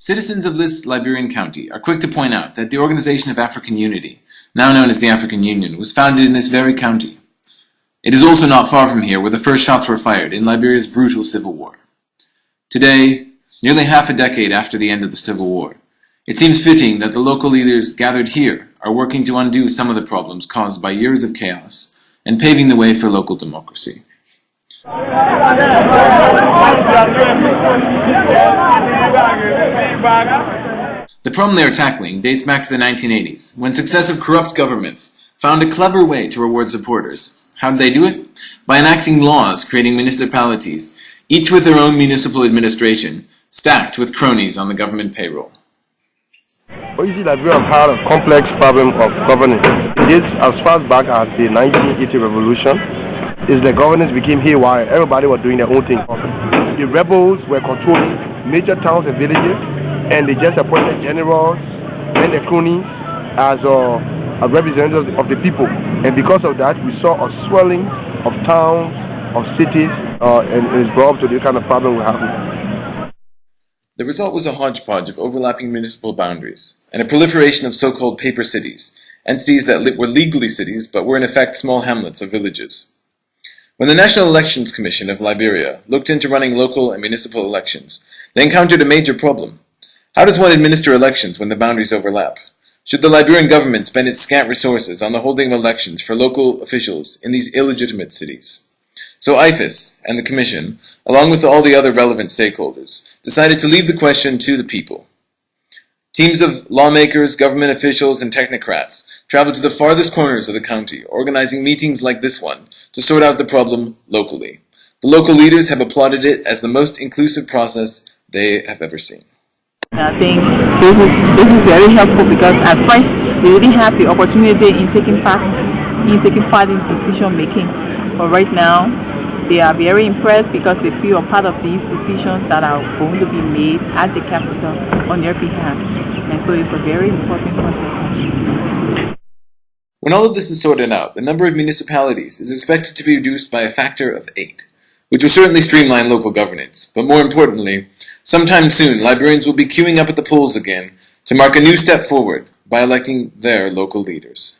Citizens of this Liberian county are quick to point out that the Organization of African Unity, now known as the African Union, was founded in this very county. It is also not far from here where the first shots were fired in Liberia's brutal civil war. Today, nearly half a decade after the end of the Civil War, it seems fitting that the local leaders gathered here are working to undo some of the problems caused by years of chaos and paving the way for local democracy. The problem they are tackling dates back to the 1980s, when successive corrupt governments found a clever way to reward supporters. How did they do it? By enacting laws creating municipalities, each with their own municipal administration, stacked with cronies on the government payroll. You see that we have had a complex problem of governance. This as far back as the 1980 revolution, is the governance became haywire. Everybody was doing their own thing. The rebels were controlling major towns and villages, and they just appointed generals and the cronies as representatives of the people. And because of that, we saw a swelling of towns, of cities, and it's brought to the kind of problem we have. The result was a hodgepodge of overlapping municipal boundaries, and a proliferation of so-called paper cities, entities that were legally cities but were in effect small hamlets of villages. When the National Elections Commission of Liberia looked into running local and municipal elections, they encountered a major problem. How does one administer elections when the boundaries overlap? Should the Liberian government spend its scant resources on the holding of elections for local officials in these illegitimate cities? So IFES and the Commission, along with all the other relevant stakeholders, decided to leave the question to the people. Teams of lawmakers, government officials, and technocrats traveled to the farthest corners of the county, organizing meetings like this one to sort out the problem locally. The local leaders have applauded it as the most inclusive process they have ever seen. I think this is very helpful because at first they didn't have the opportunity in taking part in decision making, but right now they are very impressed because they feel a part of these decisions that are going to be made at the capital on their behalf, and so it's a very important process. When all of this is sorted out, the number of municipalities is expected to be reduced by a factor of 8, which will certainly streamline local governance, but more importantly, sometime soon Liberians will be queuing up at the polls again to mark a new step forward by electing their local leaders.